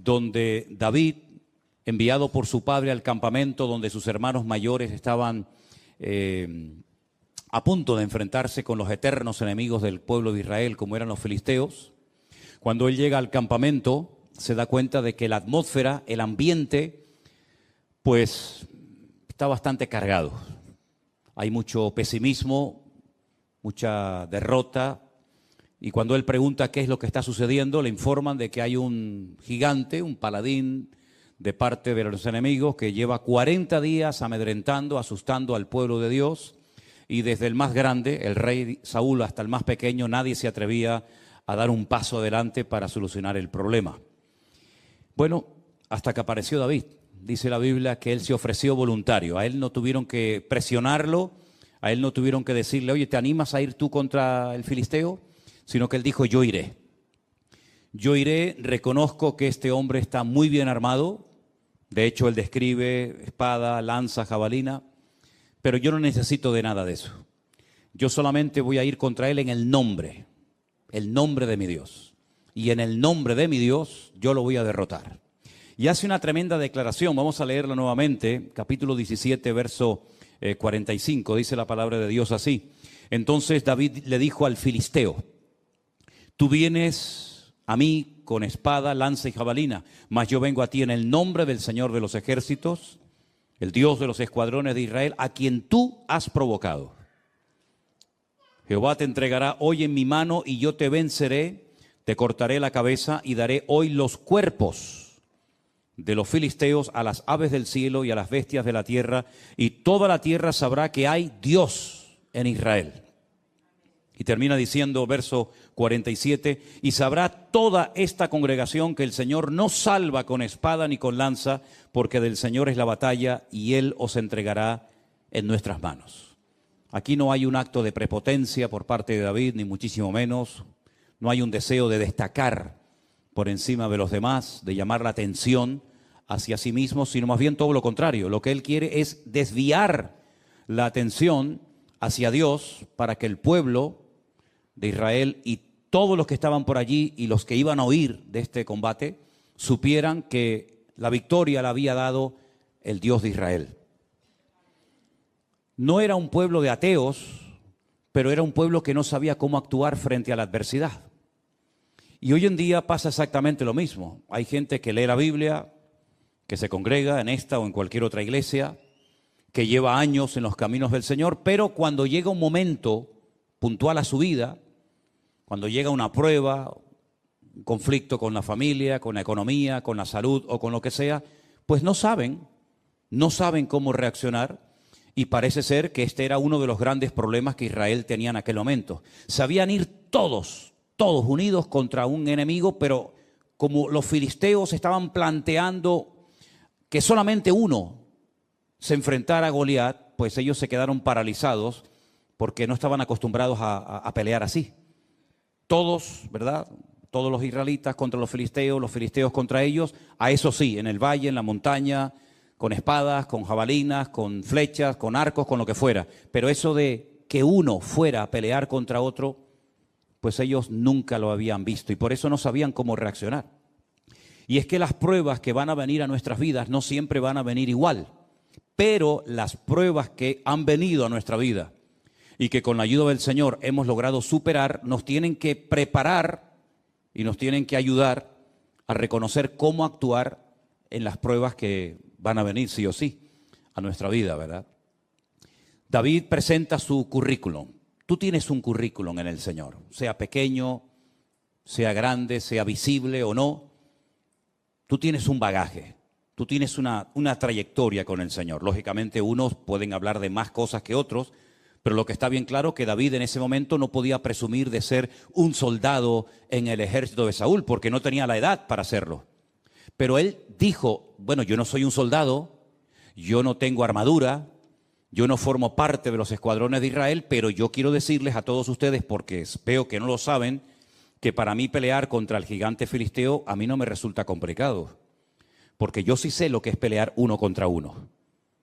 donde David, enviado por su padre al campamento donde sus hermanos mayores estaban a punto de enfrentarse con los eternos enemigos del pueblo de Israel, como eran los filisteos, cuando él llega al campamento, se da cuenta de que la atmósfera, el ambiente, pues está bastante cargado. Hay mucho pesimismo, mucha derrota, y cuando él pregunta qué es lo que está sucediendo, le informan de que hay un gigante, un paladín de parte de los enemigos que lleva 40 días amedrentando, asustando al pueblo de Dios, y desde el más grande, el rey Saúl, hasta el más pequeño, nadie se atrevía a dar un paso adelante para solucionar el problema. Bueno, hasta que apareció David. Dice la Biblia que él se ofreció voluntario. A él no tuvieron que presionarlo, a él no tuvieron que decirle, oye, ¿te animas a ir tú contra el filisteo? Sino que él dijo, yo iré. Yo iré, reconozco que este hombre está muy bien armado. De hecho, él describe espada, lanza, jabalina, pero yo no necesito de nada de eso. Yo solamente voy a ir contra él en el nombre de mi Dios. Y en el nombre de mi Dios, yo lo voy a derrotar. Y hace una tremenda declaración, vamos a leerla nuevamente, capítulo 17, verso 45, dice la palabra de Dios así. Entonces David le dijo al filisteo, tú vienes a mí con espada, lanza y jabalina, mas yo vengo a ti en el nombre del Señor de los ejércitos, el Dios de los escuadrones de Israel, a quien tú has provocado. Jehová te entregará hoy en mi mano y yo te venceré, te cortaré la cabeza y daré hoy los cuerpos de los filisteos a las aves del cielo y a las bestias de la tierra, y toda la tierra sabrá que hay Dios en Israel. Y termina diciendo, verso 47, y sabrá toda esta congregación que el Señor no salva con espada ni con lanza, porque del Señor es la batalla y Él os entregará en nuestras manos. Aquí no hay un acto de prepotencia por parte de David, ni muchísimo menos. No hay un deseo de destacar por encima de los demás, de llamar la atención hacia sí mismo, sino más bien todo lo contrario. Lo que él quiere es desviar la atención hacia Dios para que el pueblo de Israel y todos los que estaban por allí y los que iban a oír de este combate supieran que la victoria la había dado el Dios de Israel. No era un pueblo de ateos, pero era un pueblo que no sabía cómo actuar frente a la adversidad. Y hoy en día pasa exactamente lo mismo. Hay gente que lee la Biblia, que se congrega en esta o en cualquier otra iglesia, que lleva años en los caminos del Señor, pero cuando llega un momento puntual a su vida, cuando llega una prueba, un conflicto con la familia, con la economía, con la salud o con lo que sea, pues no saben cómo reaccionar. Y parece ser que este era uno de los grandes problemas que Israel tenía en aquel momento. Sabían ir todos unidos contra un enemigo, pero como los filisteos estaban planteando que solamente uno se enfrentara a Goliat, pues ellos se quedaron paralizados porque no estaban acostumbrados a pelear así. Todos, ¿verdad? Todos los israelitas contra los filisteos contra ellos, a eso sí, en el valle, en la montaña, con espadas, con jabalinas, con flechas, con arcos, con lo que fuera. Pero eso de que uno fuera a pelear contra otro, pues ellos nunca lo habían visto y por eso no sabían cómo reaccionar. Y es que las pruebas que van a venir a nuestras vidas no siempre van a venir igual, pero las pruebas que han venido a nuestra vida y que con la ayuda del Señor hemos logrado superar, nos tienen que preparar y nos tienen que ayudar a reconocer cómo actuar en las pruebas que van a venir sí o sí a nuestra vida, ¿verdad? David presenta su currículum. Tú tienes un currículum en el Señor, sea pequeño, sea grande, sea visible o no. Tú tienes un bagaje, tú tienes una trayectoria con el Señor. Lógicamente unos pueden hablar de más cosas que otros, pero lo que está bien claro es que David en ese momento no podía presumir de ser un soldado en el ejército de Saúl, porque no tenía la edad para hacerlo. Pero él dijo, bueno, yo no soy un soldado, yo no tengo armadura, yo no formo parte de los escuadrones de Israel, pero yo quiero decirles a todos ustedes, porque veo que no lo saben, que para mí pelear contra el gigante filisteo a mí no me resulta complicado, porque yo sí sé lo que es pelear uno contra uno.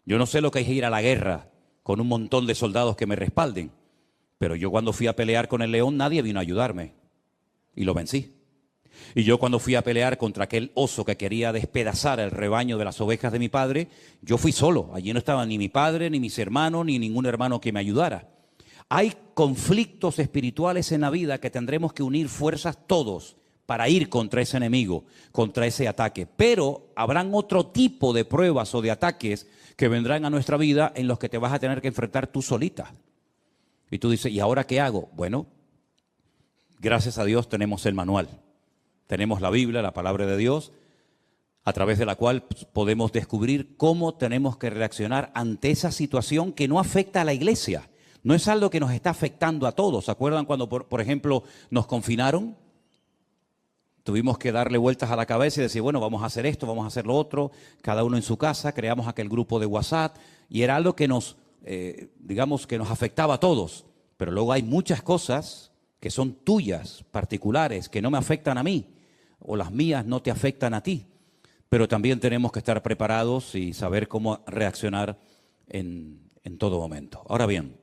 Yo no sé lo que es ir a la guerra con un montón de soldados que me respalden, pero yo cuando fui a pelear con el león nadie vino a ayudarme y lo vencí. Y yo cuando fui a pelear contra aquel oso que quería despedazar el rebaño de las ovejas de mi padre, yo fui solo. Allí no estaba ni mi padre, ni mis hermanos, ni ningún hermano que me ayudara. Hay conflictos espirituales en la vida que tendremos que unir fuerzas todos para ir contra ese enemigo, contra ese ataque. Pero habrán otro tipo de pruebas o de ataques que vendrán a nuestra vida en los que te vas a tener que enfrentar tú solita. Y tú dices, ¿y ahora qué hago? Bueno, gracias a Dios tenemos el manual. Tenemos la Biblia, la palabra de Dios, a través de la cual podemos descubrir cómo tenemos que reaccionar ante esa situación que no afecta a la iglesia. No es algo que nos está afectando a todos. ¿Se acuerdan cuando, por ejemplo, nos confinaron? Tuvimos que darle vueltas a la cabeza y decir, bueno, vamos a hacer esto, vamos a hacer lo otro, cada uno en su casa, creamos aquel grupo de WhatsApp y era algo que nos, digamos, que nos afectaba a todos. Pero luego hay muchas cosas que son tuyas, particulares, que no me afectan a mí, o las mías no te afectan a ti. Pero también tenemos que estar preparados y saber cómo reaccionar en todo momento. Ahora bien,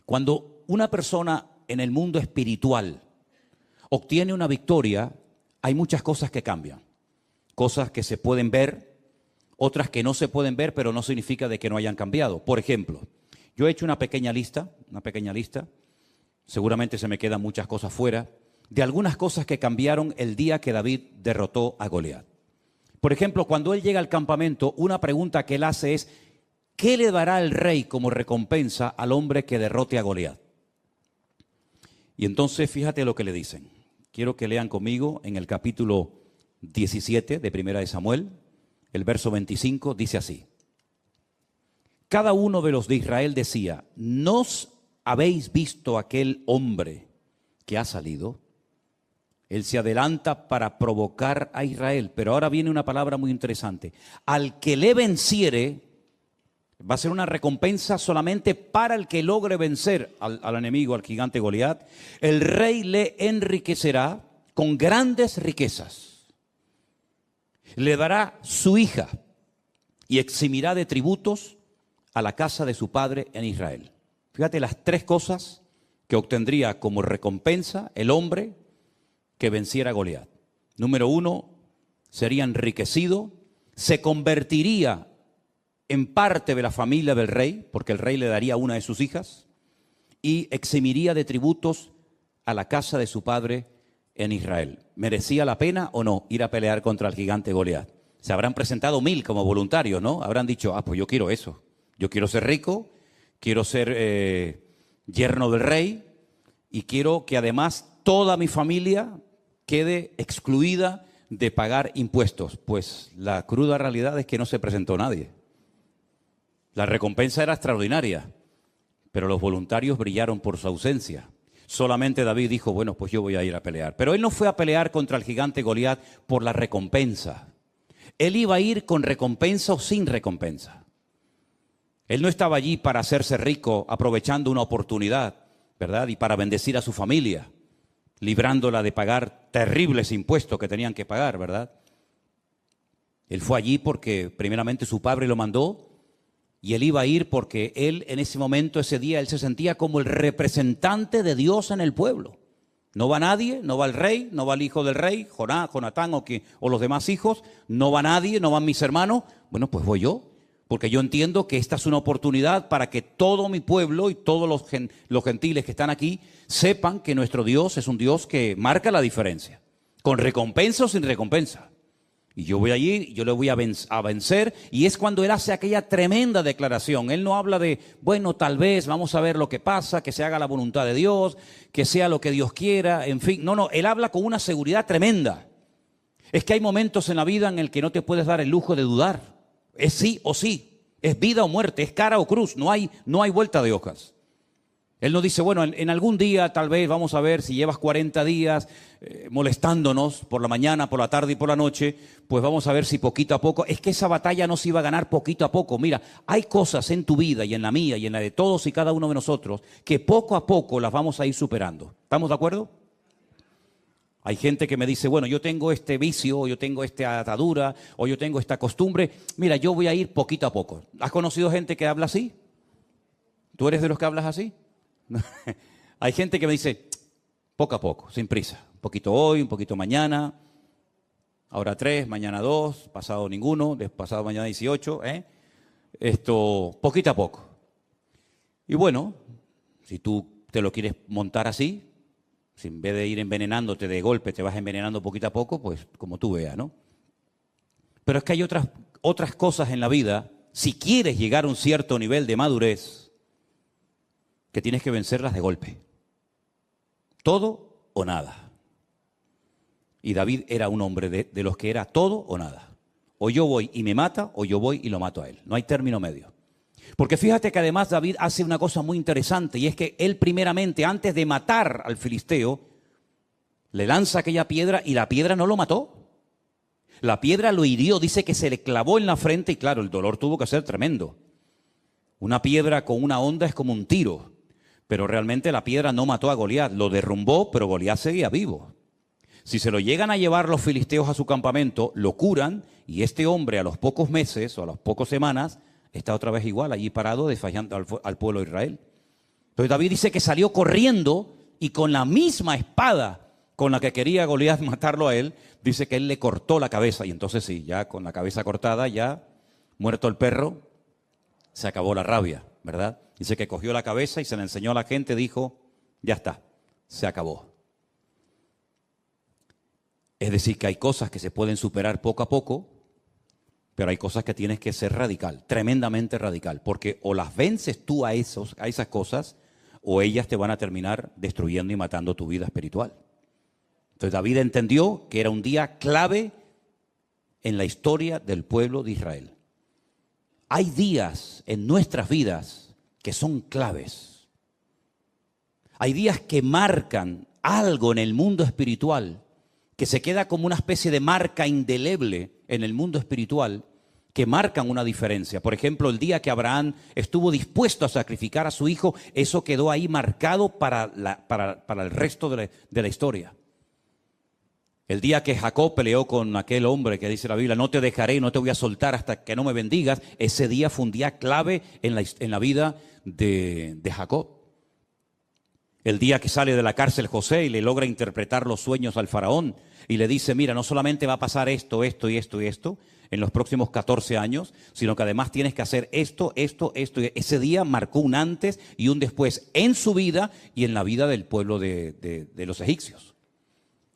cuando una persona en el mundo espiritual obtiene una victoria, hay muchas cosas que cambian. Cosas que se pueden ver, otras que no se pueden ver, pero no significa de que no hayan cambiado. Por ejemplo, yo he hecho una pequeña lista, seguramente se me quedan muchas cosas fuera, de algunas cosas que cambiaron el día que David derrotó a Goliat. Por ejemplo, cuando él llega al campamento, una pregunta que él hace es, ¿qué le dará el rey como recompensa al hombre que derrote a Goliat? Y entonces fíjate lo que le dicen. Quiero que lean conmigo en el capítulo 17 de Primera de Samuel, el verso 25, dice así. Cada uno de los de Israel decía, ¿nos habéis visto aquel hombre que ha salido? Él se adelanta para provocar a Israel, pero ahora viene una palabra muy interesante. Al que le venciere, va a ser una recompensa solamente para el que logre vencer al enemigo, al gigante Goliat. El rey le enriquecerá con grandes riquezas. Le dará su hija y eximirá de tributos a la casa de su padre en Israel. Fíjate las tres cosas que obtendría como recompensa el hombre que venciera a Goliat. Número uno, sería enriquecido, se convertiría en parte de la familia del rey, porque el rey le daría una de sus hijas, y eximiría de tributos a la casa de su padre en Israel. ¿Merecía la pena o no ir a pelear contra el gigante Goliat? Se habrán presentado 1000 como voluntarios, ¿no? Habrán dicho, pues yo quiero eso. Yo quiero ser rico, quiero ser yerno del rey y quiero que además toda mi familia quede excluida de pagar impuestos. Pues la cruda realidad es que no se presentó nadie. La recompensa era extraordinaria, pero los voluntarios brillaron por su ausencia. Solamente David dijo, bueno, pues yo voy a ir a pelear. Pero él no fue a pelear contra el gigante Goliat por la recompensa. Él iba a ir con recompensa o sin recompensa. Él no estaba allí para hacerse rico aprovechando una oportunidad, ¿verdad? Y para bendecir a su familia, librándola de pagar terribles impuestos que tenían que pagar, ¿verdad? Él fue allí porque primeramente su padre lo mandó y él iba a ir porque él en ese momento, ese día, él se sentía como el representante de Dios en el pueblo. No va nadie, no va el rey, no va el hijo del rey, Jonatán o los demás hijos, no va nadie, no van mis hermanos. Bueno, pues voy yo, porque yo entiendo que esta es una oportunidad para que todo mi pueblo y todos los gentiles que están aquí sepan que nuestro Dios es un Dios que marca la diferencia, con recompensa o sin recompensa. Y yo voy allí, yo le voy a vencer, y es cuando él hace aquella tremenda declaración. Él no habla de, bueno, tal vez, vamos a ver lo que pasa, que se haga la voluntad de Dios, que sea lo que Dios quiera, en fin. No, él habla con una seguridad tremenda. Es que hay momentos en la vida en el que no te puedes dar el lujo de dudar. Es sí o sí, es vida o muerte, es cara o cruz, no hay vuelta de hojas. Él no dice, bueno, en algún día tal vez vamos a ver si llevas 40 días molestándonos por la mañana, por la tarde y por la noche, pues vamos a ver si poquito a poco. Es que esa batalla no se iba a ganar poquito a poco. Mira, hay cosas en tu vida y en la mía y en la de todos y cada uno de nosotros que poco a poco las vamos a ir superando. ¿Estamos de acuerdo? Hay gente que me dice, bueno, yo tengo este vicio, o yo tengo esta atadura, o yo tengo esta costumbre. Mira, yo voy a ir poquito a poco. ¿Has conocido gente que habla así? ¿Tú eres de los que hablas así? Hay gente que me dice, poco a poco, sin prisa, Un poquito hoy, un poquito mañana, ahora 3, mañana 2, pasado ninguno, pasado mañana 18, poquito a poco. Y bueno, si tú te lo quieres montar así, si en vez de ir envenenándote de golpe te vas envenenando poquito a poco, pues como tú veas, ¿no? Pero es que hay otras cosas en la vida, si quieres llegar a un cierto nivel de madurez, que tienes que vencerlas de golpe. Todo o nada. Y David era un hombre de los que era todo o nada. O yo voy y me mata, o yo voy y lo mato a él. No hay término medio. Porque fíjate que además David hace una cosa muy interesante, y es que él primeramente, antes de matar al filisteo, le lanza aquella piedra y la piedra no lo mató. La piedra lo hirió, dice que se le clavó en la frente y claro, el dolor tuvo que ser tremendo. Una piedra con una honda es como un tiro, pero realmente la piedra no mató a Goliat, lo derrumbó, pero Goliat seguía vivo. Si se lo llegan a llevar los filisteos a su campamento, lo curan y este hombre a los pocos meses o a las pocas semanas está otra vez igual, allí parado, desfallando al pueblo de Israel. Entonces David dice que salió corriendo y con la misma espada con la que quería Goliat matarlo a él, dice que él le cortó la cabeza. Y entonces sí, ya con la cabeza cortada, ya muerto el perro, se acabó la rabia, ¿verdad? Dice que cogió la cabeza y se la enseñó a la gente, dijo, ya está, se acabó. Es decir, que hay cosas que se pueden superar poco a poco, pero hay cosas que tienes que ser radical, tremendamente radical, porque o las vences tú a esas cosas, o ellas te van a terminar destruyendo y matando tu vida espiritual. Entonces David entendió que era un día clave en la historia del pueblo de Israel. Hay días en nuestras vidas que son claves. Hay días que marcan algo en el mundo espiritual, que se queda como una especie de marca indeleble en el mundo espiritual, que marcan una diferencia. Por ejemplo, el día que Abraham estuvo dispuesto a sacrificar a su hijo, eso quedó ahí marcado para el resto de la historia. El día que Jacob peleó con aquel hombre que dice la Biblia, no te dejaré, no te voy a soltar hasta que no me bendigas, ese día fue un día clave en la vida de Jacob. El día que sale de la cárcel José y le logra interpretar los sueños al faraón y le dice, mira, no solamente va a pasar esto, esto y esto y esto en los próximos 14 años, sino que además tienes que hacer esto, esto, esto. Ese día marcó un antes y un después en su vida y en la vida del pueblo de los egipcios.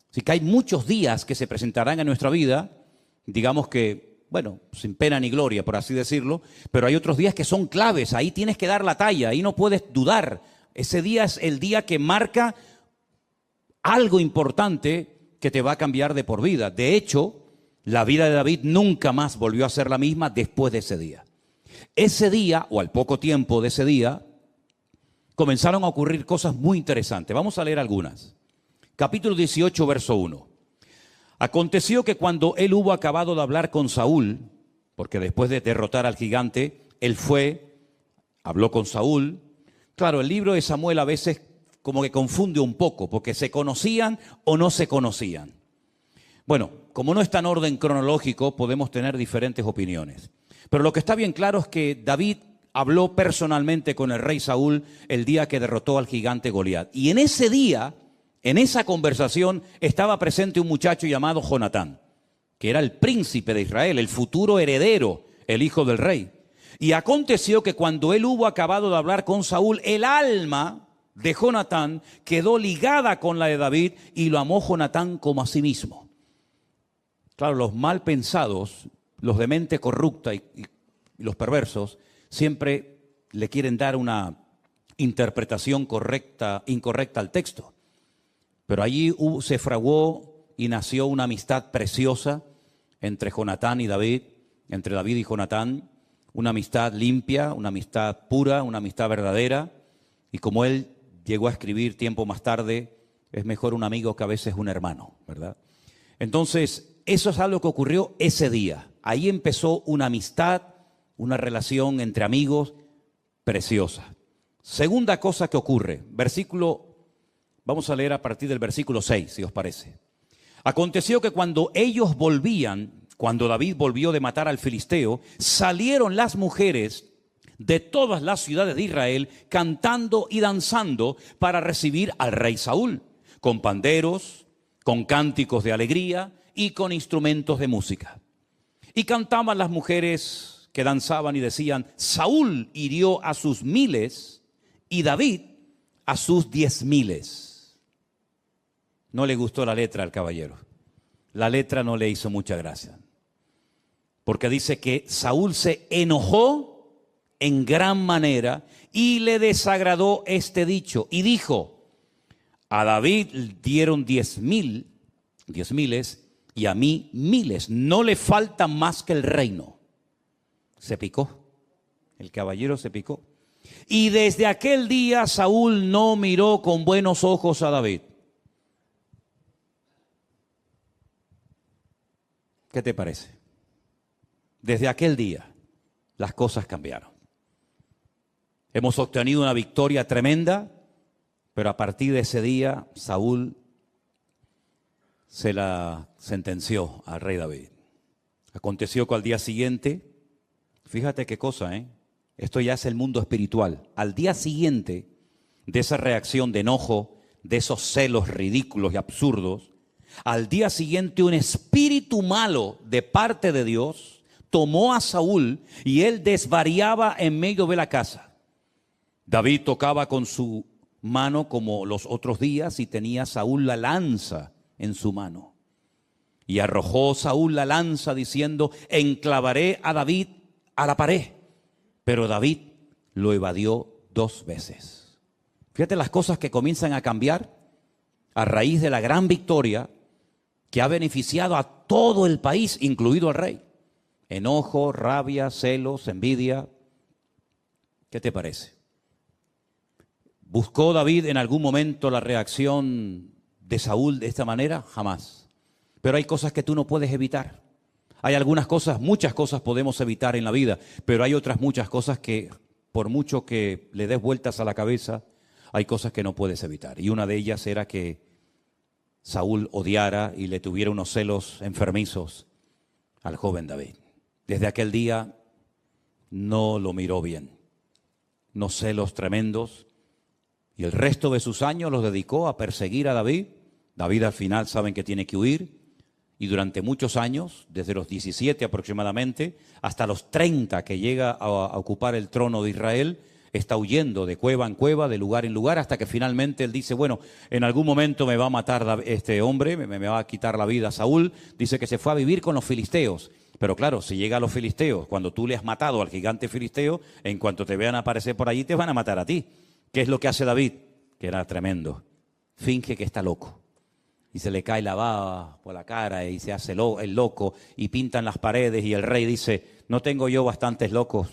Así que hay muchos días que se presentarán en nuestra vida, digamos que, bueno, sin pena ni gloria, por así decirlo, pero hay otros días que son claves, ahí tienes que dar la talla, ahí no puedes dudar. Ese día es el día que marca algo importante que te va a cambiar de por vida. De hecho, la vida de David nunca más volvió a ser la misma después de ese día. Ese día, o al poco tiempo de ese día, comenzaron a ocurrir cosas muy interesantes. Vamos a leer algunas. Capítulo 18, verso 1. Aconteció que cuando él hubo acabado de hablar con Saúl, porque después de derrotar al gigante, él habló con Saúl. Claro, el libro de Samuel a veces como que confunde un poco, porque se conocían o no se conocían. Bueno, como no está en orden cronológico, podemos tener diferentes opiniones. Pero lo que está bien claro es que David habló personalmente con el rey Saúl el día que derrotó al gigante Goliat. Y en ese día, en esa conversación, estaba presente un muchacho llamado Jonatán, que era el príncipe de Israel, el futuro heredero, el hijo del rey. Y aconteció que cuando él hubo acabado de hablar con Saúl, el alma de Jonatán quedó ligada con la de David y lo amó Jonatán como a sí mismo. Claro, los mal pensados, los de mente corrupta y los perversos, siempre le quieren dar una interpretación incorrecta al texto. Pero allí se fraguó y nació una amistad preciosa entre Jonatán y David, entre David y Jonatán, una amistad limpia, una amistad pura, una amistad verdadera. Y como él llegó a escribir tiempo más tarde, es mejor un amigo que a veces un hermano, ¿verdad? Entonces, eso es algo que ocurrió ese día. Ahí empezó una amistad, una relación entre amigos preciosa. Segunda cosa que ocurre, vamos a leer a partir del versículo 6, si os parece. Aconteció que cuando ellos cuando David volvió de matar al filisteo, salieron las mujeres de todas las ciudades de Israel cantando y danzando para recibir al rey Saúl, con panderos, con cánticos de alegría y con instrumentos de música. Y cantaban las mujeres que danzaban y decían: Saúl hirió a sus 1000 y David a sus 10.000. No le gustó la letra al caballero. La letra no le hizo mucha gracia. Porque dice que Saúl se enojó en gran manera y le desagradó este dicho. Y dijo: a David dieron 10.000 y a mí 1000. No le falta más que el reino. Se picó. El caballero se picó. Y desde aquel día Saúl no miró con buenos ojos a David. ¿Qué te parece? Desde aquel día las cosas cambiaron. Hemos obtenido una victoria tremenda, pero a partir de ese día Saúl se la sentenció al rey David. Aconteció que al día siguiente, fíjate qué cosa, esto ya es el mundo espiritual. Al día siguiente de esa reacción de enojo, de esos celos ridículos y absurdos, al día siguiente un espíritu malo de parte de Dios tomó a Saúl y él desvariaba en medio de la casa. David tocaba con su mano como los otros días y tenía Saúl la lanza en su mano. Y arrojó Saúl la lanza diciendo: enclavaré a David a la pared. Pero David lo evadió 2 veces. Fíjate las cosas que comienzan a cambiar a raíz de la gran victoria que ha beneficiado a todo el país, incluido al rey. Enojo, rabia, celos, envidia. ¿Qué te parece? ¿Buscó David en algún momento la reacción de Saúl de esta manera? Jamás. Pero hay cosas que tú no puedes evitar. Hay algunas cosas, muchas cosas podemos evitar en la vida, pero hay otras muchas cosas que, por mucho que le des vueltas a la cabeza, hay cosas que no puedes evitar. Y una de ellas era que Saúl odiara y le tuviera unos celos enfermizos al joven David. Desde aquel día no lo miró bien. Unos celos tremendos. Y el resto de sus años los dedicó a perseguir a David. David al final saben que tiene que huir. Y durante muchos años, desde los 17 aproximadamente, hasta los 30 que llega a ocupar el trono de Israel, está huyendo de cueva en cueva, de lugar en lugar, hasta que finalmente él dice: bueno, en algún momento me va a matar este hombre, me va a quitar la vida a Saúl. Dice que se fue a vivir con los filisteos. Pero claro, si llega a los filisteos, cuando tú le has matado al gigante filisteo, en cuanto te vean aparecer por allí, te van a matar a ti. ¿Qué es lo que hace David? Que era tremendo. Finge que está loco. Y se le cae la baba por la cara y se hace el loco y pintan las paredes y el rey dice: ¿no tengo yo bastantes locos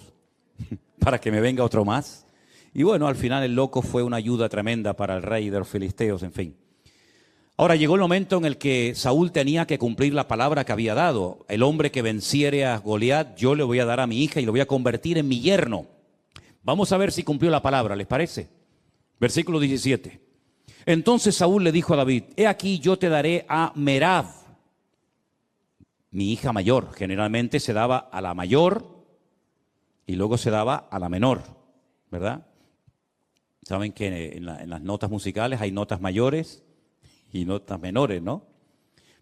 para que me venga otro más? Y bueno, al final el loco fue una ayuda tremenda para el rey de los filisteos, en fin. Ahora llegó el momento en el que Saúl tenía que cumplir la palabra que había dado. El hombre que venciere a Goliat, yo le voy a dar a mi hija y lo voy a convertir en mi yerno. Vamos a ver si cumplió la palabra, ¿les parece? Versículo 17. Entonces Saúl le dijo a David: he aquí yo te daré a Merab, mi hija mayor. Generalmente se daba a la mayor y luego se daba a la menor, ¿verdad? Saben que en las notas musicales hay notas mayores y notas menores, ¿no?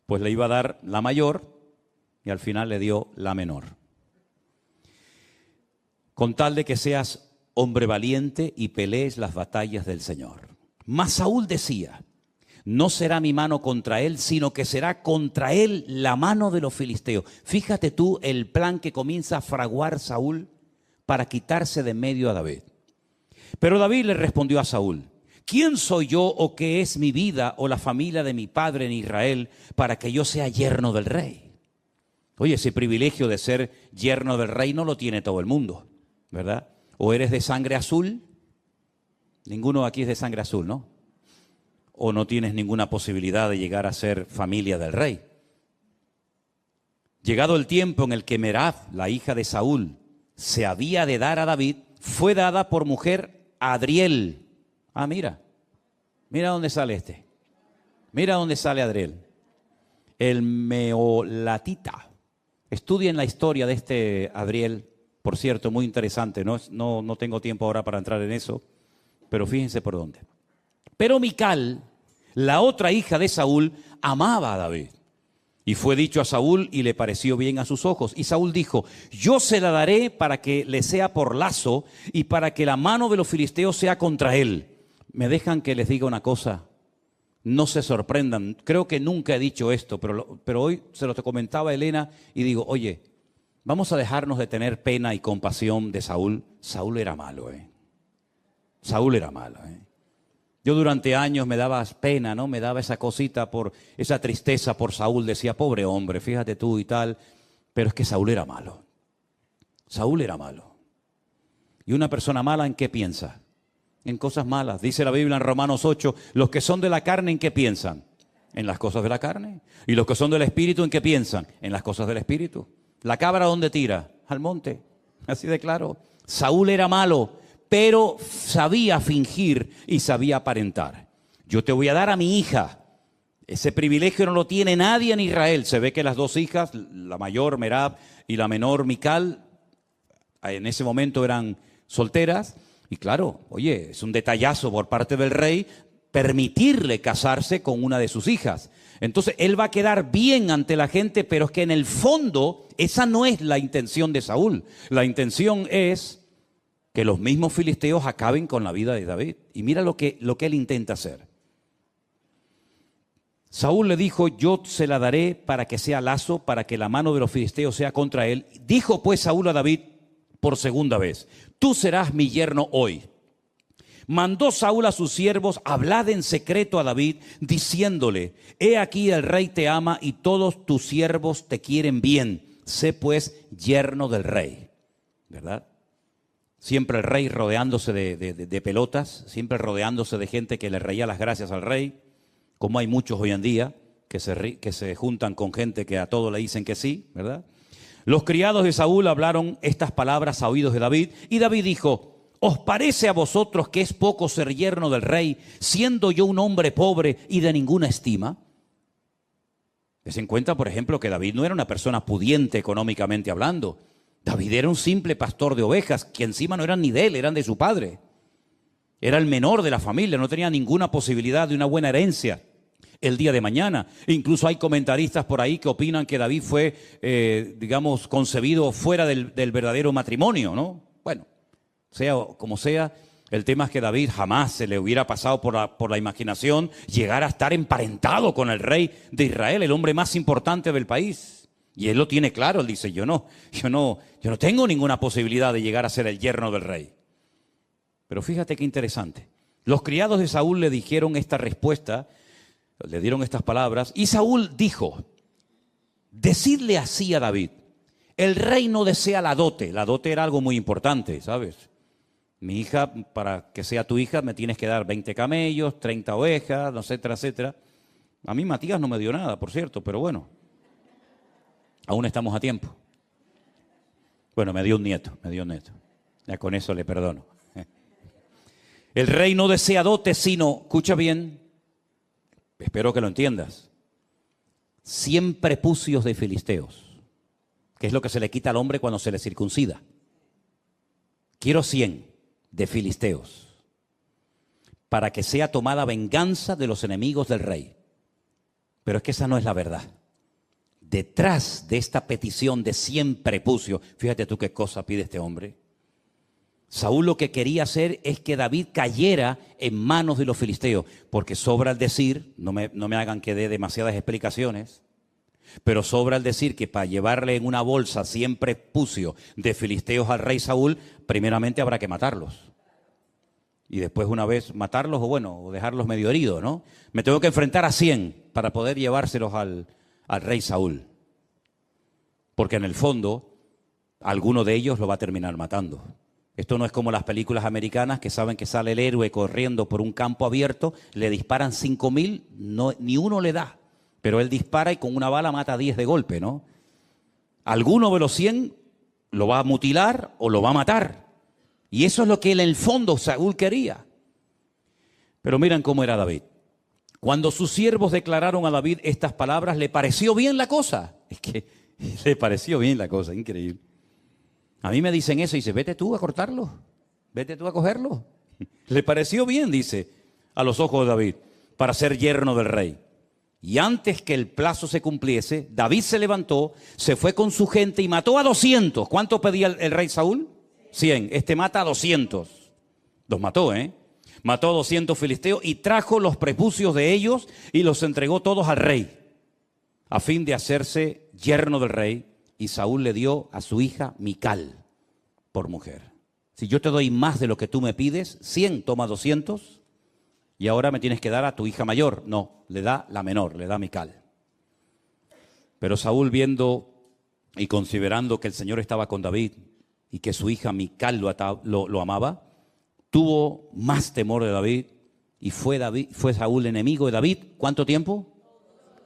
Pues le iba a dar la mayor y al final le dio la menor. Con tal de que seas hombre valiente y pelees las batallas del Señor. Mas Saúl decía: no será mi mano contra él, sino que será contra él la mano de los filisteos. Fíjate tú el plan que comienza a fraguar Saúl para quitarse de medio a David. Pero David le respondió a Saúl: ¿quién soy yo o qué es mi vida o la familia de mi padre en Israel para que yo sea yerno del rey? Oye, ese privilegio de ser yerno del rey no lo tiene todo el mundo, ¿verdad? ¿O eres de sangre azul? Ninguno aquí es de sangre azul, ¿no? O no tienes ninguna posibilidad de llegar a ser familia del rey. Llegado el tiempo en el que Merab, la hija de Saúl, se había de dar a David, fue dada por mujer a Adriel. Ah, mira dónde sale este. Mira dónde sale Adriel. El meolatita. Estudien la historia de este Adriel, por cierto, muy interesante. No tengo tiempo ahora para entrar en eso. Pero fíjense por dónde. Pero Mical, la otra hija de Saúl, amaba a David. Y fue dicho a Saúl y le pareció bien a sus ojos. Y Saúl dijo, yo se la daré para que le sea por lazo y para que la mano de los filisteos sea contra él. ¿Me dejan que les diga una cosa? No se sorprendan. Creo que nunca he dicho esto, pero hoy se lo comentaba a Elena y digo, oye, vamos a dejarnos de tener pena y compasión de Saúl. Saúl era malo, Saúl era malo, Yo durante años me daba pena, ¿no? Me daba esa cosita por esa tristeza por Saúl. Decía, pobre hombre, fíjate tú y tal. Pero es que Saúl era malo. Saúl era malo. ¿Y una persona mala en qué piensa? En cosas malas. Dice la Biblia en Romanos 8, los que son de la carne, ¿en qué piensan? En las cosas de la carne. Y los que son del Espíritu, ¿en qué piensan? En las cosas del Espíritu. ¿La cabra dónde tira? Al monte. Así de claro. Saúl era malo, pero sabía fingir y sabía aparentar. Yo te voy a dar a mi hija. Ese privilegio no lo tiene nadie en Israel. Se ve que las dos hijas, la mayor Merab y la menor Mical, en ese momento eran solteras. Y claro, oye, es un detallazo por parte del rey permitirle casarse con una de sus hijas. Entonces él va a quedar bien ante la gente, pero es que en el fondo esa no es la intención de Saúl. La intención es que los mismos filisteos acaben con la vida de David. Y mira lo que él intenta hacer. Saúl le dijo, yo se la daré para que sea lazo, para que la mano de los filisteos sea contra él. Dijo pues Saúl a David por segunda vez, tú serás mi yerno hoy. Mandó Saúl a sus siervos, hablad en secreto a David, diciéndole, he aquí el rey te ama y todos tus siervos te quieren bien. Sé pues yerno del rey. ¿Verdad? Siempre el rey rodeándose de pelotas, siempre rodeándose de gente que le reía las gracias al rey, como hay muchos hoy en día que se juntan con gente que a todo le dicen que sí, ¿verdad? Los criados de Saúl hablaron estas palabras a oídos de David, y David dijo, ¿os parece a vosotros que es poco ser yerno del rey, siendo yo un hombre pobre y de ninguna estima? Des en cuenta, por ejemplo, que David no era una persona pudiente económicamente hablando. David era un simple pastor de ovejas, que encima no eran ni de él, eran de su padre. Era el menor de la familia, no tenía ninguna posibilidad de una buena herencia el día de mañana. Incluso hay comentaristas por ahí que opinan que David fue, concebido fuera del verdadero matrimonio, ¿no? Bueno, sea como sea, el tema es que David jamás se le hubiera pasado por la imaginación llegar a estar emparentado con el rey de Israel, el hombre más importante del país. Y él lo tiene claro, él dice, yo no tengo ninguna posibilidad de llegar a ser el yerno del rey. Pero fíjate qué interesante. Los criados de Saúl le dijeron esta respuesta, le dieron estas palabras, y Saúl dijo, decidle así a David, el rey no desea la dote era algo muy importante, ¿sabes? Mi hija, para que sea tu hija, me tienes que dar 20 camellos, 30 ovejas, etcétera, etcétera. A mí Matías no me dio nada, por cierto, pero bueno. Aún estamos a tiempo. Bueno, me dio un nieto. Ya con eso le perdono. El rey no desea dote, sino, escucha bien, espero que lo entiendas, 100 prepucios de filisteos, que es lo que se le quita al hombre cuando se le circuncida. Quiero 100 de filisteos, para que sea tomada venganza de los enemigos del rey. Pero es que esa no es la verdad. Detrás de esta petición de 100 prepucios, fíjate tú qué cosa pide este hombre. Saúl lo que quería hacer es que David cayera en manos de los filisteos, porque sobra el decir, no me hagan que dé demasiadas explicaciones, pero sobra el decir que para llevarle en una bolsa 100 prepucios de filisteos al rey Saúl, primeramente habrá que matarlos. Y después una vez matarlos o dejarlos medio heridos, ¿no? Me tengo que enfrentar a 100 para poder llevárselos al rey Saúl, porque en el fondo alguno de ellos lo va a terminar matando. Esto no es como las películas americanas que saben que sale el héroe corriendo por un campo abierto, le disparan 5.000, ni uno le da, pero él dispara y con una bala mata a 10 de golpe, ¿no? Alguno de los 100 lo va a mutilar o lo va a matar, y eso es lo que en el fondo Saúl quería. Pero miren cómo era David. Cuando sus siervos declararon a David estas palabras, le pareció bien la cosa. Es que le pareció bien la cosa, increíble. A mí me dicen eso y dice, vete tú a cortarlo, vete tú a cogerlo. Le pareció bien, dice, a los ojos de David, para ser yerno del rey. Y antes que el plazo se cumpliese, David se levantó, se fue con su gente y mató a 200. ¿Cuánto pedía el rey Saúl? 100. Este mata a 200. Los mató, ¿eh? Mató a 200 filisteos y trajo los prepucios de ellos y los entregó todos al rey, a fin de hacerse yerno del rey. Y Saúl le dio a su hija Mical por mujer. Si yo te doy más de lo que tú me pides, 100, toma 200, y ahora me tienes que dar a tu hija mayor. No, le da la menor, le da a Mical. Pero Saúl, viendo y considerando que el Señor estaba con David y que su hija Mical lo amaba, tuvo más temor de David y fue Saúl enemigo de David. ¿Cuánto tiempo?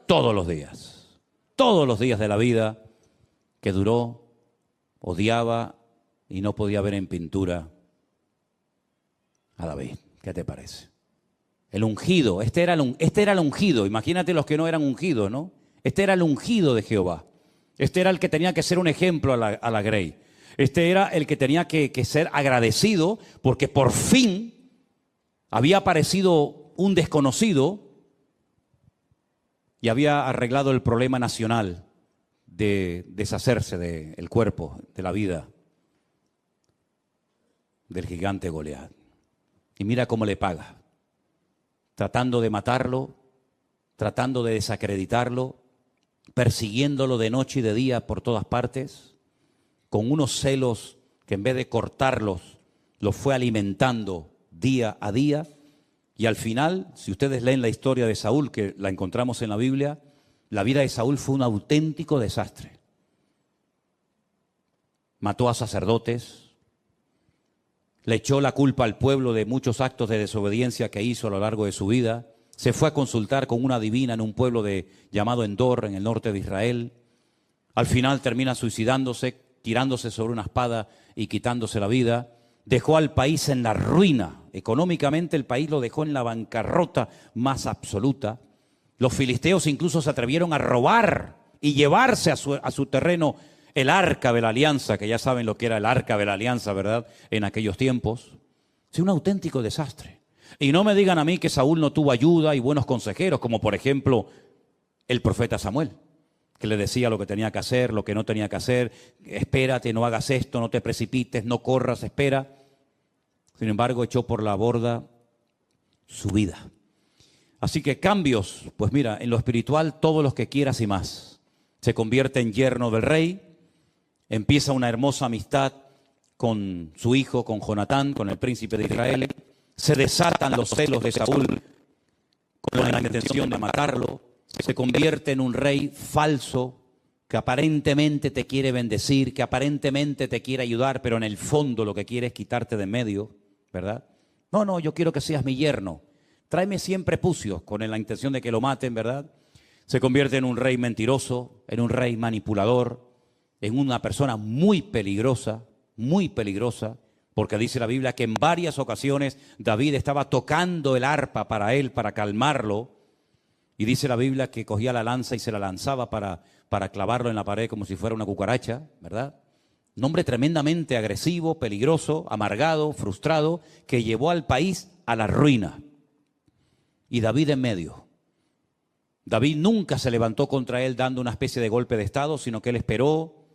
Todos los días. Todos los días de la vida que duró, odiaba y no podía ver en pintura a David. ¿Qué te parece? El ungido, este era el ungido. Imagínate los que no eran ungidos, ¿no? Este era el ungido de Jehová. Este era el que tenía que ser un ejemplo a la grey. Este era el que tenía que ser agradecido porque por fin había aparecido un desconocido y había arreglado el problema nacional de deshacerse del cuerpo, de la vida del gigante Goliat. Y mira cómo le paga, tratando de matarlo, tratando de desacreditarlo, persiguiéndolo de noche y de día por todas partes, con unos celos que en vez de cortarlos, los fue alimentando día a día. Y al final, si ustedes leen la historia de Saúl, que la encontramos en la Biblia, la vida de Saúl fue un auténtico desastre. Mató a sacerdotes, le echó la culpa al pueblo de muchos actos de desobediencia que hizo a lo largo de su vida. Se fue a consultar con una adivina en un pueblo llamado Endor, en el norte de Israel. Al final termina suicidándose, tirándose sobre una espada y quitándose la vida. Dejó al país en la ruina. Económicamente el país lo dejó en la bancarrota más absoluta. Los filisteos incluso se atrevieron a robar y llevarse a su terreno el arca de la alianza, que ya saben lo que era el arca de la alianza, ¿verdad? En aquellos tiempos. Es un auténtico desastre. Y no me digan a mí que Saúl no tuvo ayuda y buenos consejeros, como por ejemplo el profeta Samuel, que le decía lo que tenía que hacer, lo que no tenía que hacer. Espérate, no hagas esto, no te precipites, no corras, espera. Sin embargo, echó por la borda su vida. Así que cambios, pues mira, en lo espiritual todos los que quieras y más. Se convierte en yerno del rey, empieza una hermosa amistad con su hijo, con Jonatán, con el príncipe de Israel. Se desatan los celos de Saúl con la intención de matarlo. Se convierte en un rey falso que aparentemente te quiere bendecir, que aparentemente te quiere ayudar, pero en el fondo lo que quiere es quitarte de en medio, ¿verdad? No, yo quiero que seas mi yerno. Tráeme 100 prepucios con la intención de que lo maten, ¿verdad? Se convierte en un rey mentiroso, en un rey manipulador, en una persona muy peligrosa, porque dice la Biblia que en varias ocasiones David estaba tocando el arpa para él, para calmarlo, y dice la Biblia que cogía la lanza y se la lanzaba para clavarlo en la pared como si fuera una cucaracha, ¿verdad? Un hombre tremendamente agresivo, peligroso, amargado, frustrado, que llevó al país a la ruina. Y David en medio. David nunca se levantó contra él dando una especie de golpe de estado, sino que él esperó,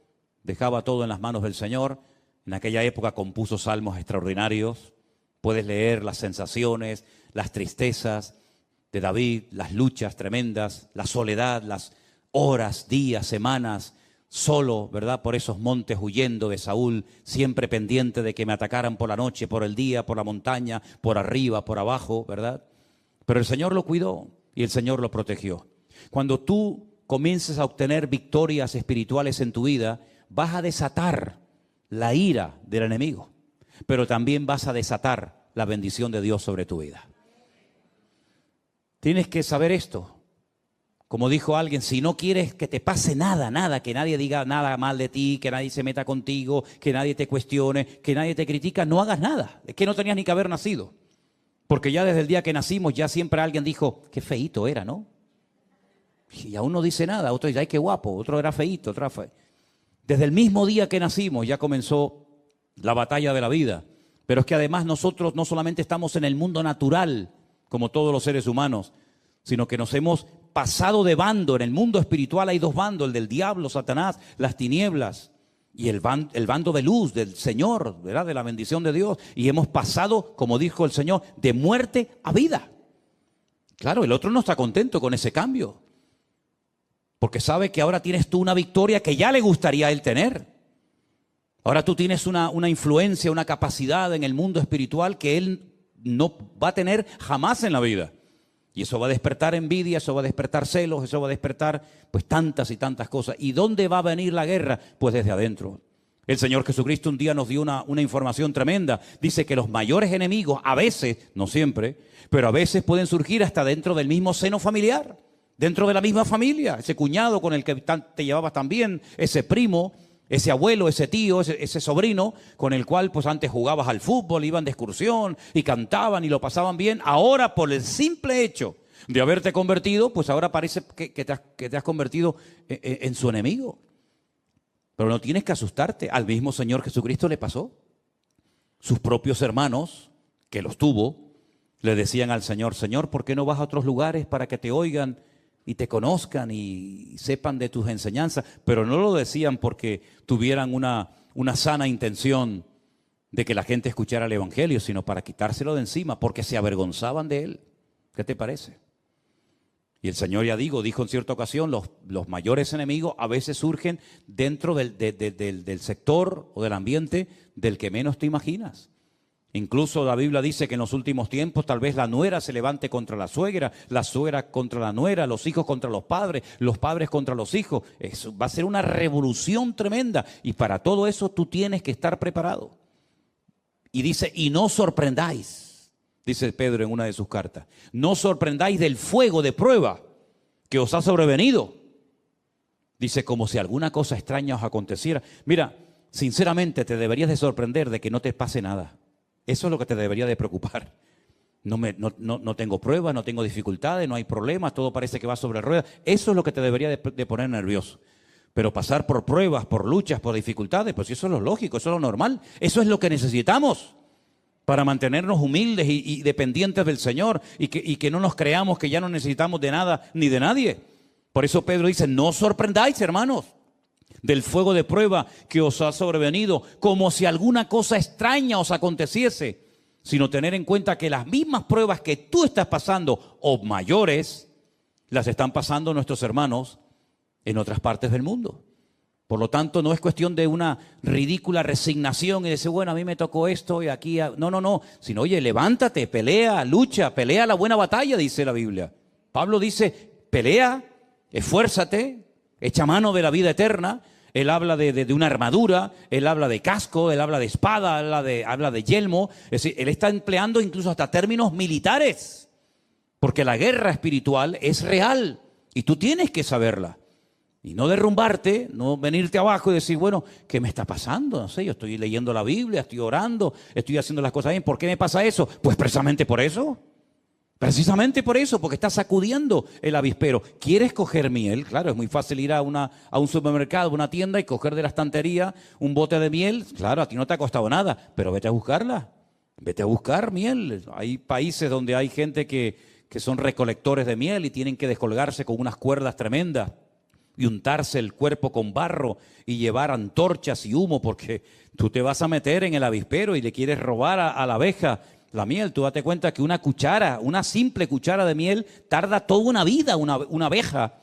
dejaba todo en las manos del Señor. En aquella época compuso salmos extraordinarios. Puedes leer las sensaciones, las tristezas de David, las luchas tremendas, la soledad, las horas, días, semanas, solo, ¿verdad? Por esos montes huyendo de Saúl, siempre pendiente de que me atacaran por la noche, por el día, por la montaña, por arriba, por abajo, ¿verdad? Pero el Señor lo cuidó y el Señor lo protegió. Cuando tú comiences a obtener victorias espirituales en tu vida, vas a desatar la ira del enemigo, pero también vas a desatar la bendición de Dios sobre tu vida. Tienes que saber esto. Como dijo alguien, si no quieres que te pase nada, que nadie diga nada mal de ti, que nadie se meta contigo, que nadie te cuestione, que nadie te critica, no hagas nada. Es que no tenías ni que haber nacido. Porque ya desde el día que nacimos, ya siempre alguien dijo, qué feíto era, ¿no? Y aún no dice nada, otro dice, ay, qué guapo, otro era feíto, otro era feo. Desde el mismo día que nacimos ya comenzó la batalla de la vida. Pero es que además nosotros no solamente estamos en el mundo natural, como todos los seres humanos, sino que nos hemos pasado de bando. En el mundo espiritual hay dos bandos, el del diablo, Satanás, las tinieblas, y el bando de luz, del Señor, ¿verdad? De la bendición de Dios. Y hemos pasado, como dijo el Señor, de muerte a vida. Claro, el otro no está contento con ese cambio, porque sabe que ahora tienes tú una victoria que ya le gustaría a él tener. Ahora tú tienes una influencia, una capacidad en el mundo espiritual que él no va a tener jamás en la vida. Y eso va a despertar envidia, eso va a despertar celos, eso va a despertar pues tantas y tantas cosas. ¿Y dónde va a venir la guerra? Pues desde adentro. El Señor Jesucristo un día nos dio una información tremenda. Dice que los mayores enemigos, a veces, no siempre, pero a veces pueden surgir hasta dentro del mismo seno familiar, dentro de la misma familia. Ese cuñado con el que te llevabas tan bien, ese primo, ese abuelo, ese tío, ese sobrino, con el cual pues antes jugabas al fútbol, iban de excursión y cantaban y lo pasaban bien. Ahora, por el simple hecho de haberte convertido, pues ahora parece que te has convertido en su enemigo. Pero no tienes que asustarte. Al mismo Señor Jesucristo le pasó. Sus propios hermanos, que los tuvo, le decían al Señor: Señor, ¿por qué no vas a otros lugares para que te oigan y te conozcan y sepan de tus enseñanzas? Pero no lo decían porque tuvieran una sana intención de que la gente escuchara el Evangelio, sino para quitárselo de encima, porque se avergonzaban de él. ¿Qué te parece? Y el Señor, ya dijo en cierta ocasión, los mayores enemigos a veces surgen dentro del sector o del ambiente del que menos te imaginas. Incluso la Biblia dice que en los últimos tiempos tal vez la nuera se levante contra la suegra contra la nuera, los hijos contra los padres contra los hijos. Eso va a ser una revolución tremenda, y para todo eso tú tienes que estar preparado. Y dice: y no sorprendáis, dice Pedro en una de sus cartas, no sorprendáis del fuego de prueba que os ha sobrevenido. Dice, como si alguna cosa extraña os aconteciera. Mira, sinceramente te deberías de sorprender de que no te pase nada. Eso es lo que te debería de preocupar. No tengo pruebas, no tengo dificultades, no hay problemas, todo parece que va sobre ruedas. Eso es lo que te debería de poner nervioso. Pero pasar por pruebas, por luchas, por dificultades, pues eso es lo lógico, eso es lo normal. Eso es lo que necesitamos para mantenernos humildes y dependientes del Señor, y que no nos creamos que ya no necesitamos de nada ni de nadie. Por eso Pedro dice: no os sorprendáis, hermanos, del fuego de prueba que os ha sobrevenido, como si alguna cosa extraña os aconteciese, sino tener en cuenta que las mismas pruebas que tú estás pasando, o mayores, las están pasando nuestros hermanos en otras partes del mundo. Por lo tanto, no es cuestión de una ridícula resignación y decir: bueno, a mí me tocó esto y aquí. No. Sino, oye, levántate, pelea, lucha, pelea la buena batalla, dice la Biblia. Pablo dice: pelea, esfuérzate, echa mano de la vida eterna. Él habla de una armadura, él habla de casco, él habla de espada, habla de yelmo. Es decir, él está empleando incluso hasta términos militares, porque la guerra espiritual es real y tú tienes que saberla. Y no derrumbarte, no venirte abajo y decir: bueno, ¿qué me está pasando? No sé, yo estoy leyendo la Biblia, estoy orando, estoy haciendo las cosas bien. ¿Por qué me pasa eso? Pues precisamente por eso. Precisamente por eso, porque estás sacudiendo el avispero. ¿Quieres coger miel? Claro, es muy fácil ir a un supermercado, a una tienda y coger de la estantería un bote de miel. Claro, a ti no te ha costado nada, pero vete a buscarla. Vete a buscar miel. Hay países donde hay gente que son recolectores de miel y tienen que descolgarse con unas cuerdas tremendas y untarse el cuerpo con barro y llevar antorchas y humo, porque tú te vas a meter en el avispero y le quieres robar a la abeja la miel. Tú date cuenta que una simple cuchara de miel tarda toda una vida. Una abeja,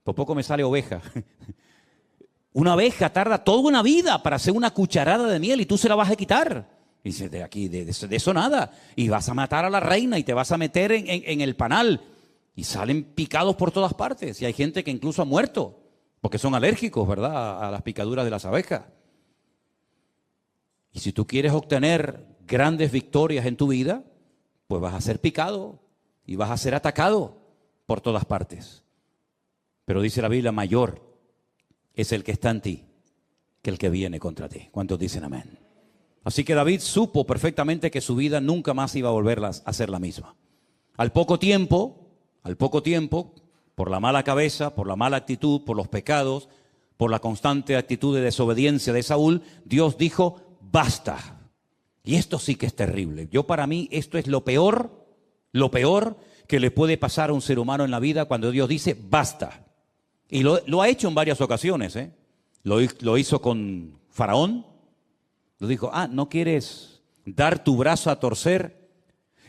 por poco me sale oveja, una abeja tarda toda una vida para hacer una cucharada de miel, y tú se la vas a quitar. Y dices: de aquí, de eso nada. Y vas a matar a la reina y te vas a meter en el panal. Y salen picados por todas partes. Y hay gente que incluso ha muerto porque son alérgicos, ¿verdad?, a las picaduras de las abejas. Y si tú quieres obtener grandes victorias en tu vida, pues vas a ser picado y vas a ser atacado por todas partes. Pero dice la Biblia: mayor es el que está en ti que el que viene contra ti. ¿Cuántos dicen amén? Así que David supo perfectamente que su vida nunca más iba a volver a ser la misma. Al poco tiempo, por la mala cabeza, por la mala actitud, por los pecados, por la constante actitud de desobediencia de Saúl, Dios dijo: basta. Y esto sí que es terrible. Para mí esto es lo peor que le puede pasar a un ser humano en la vida cuando Dios dice basta. Y lo ha hecho en varias ocasiones, ¿eh? Lo hizo con Faraón. Lo dijo, ¿no quieres dar tu brazo a torcer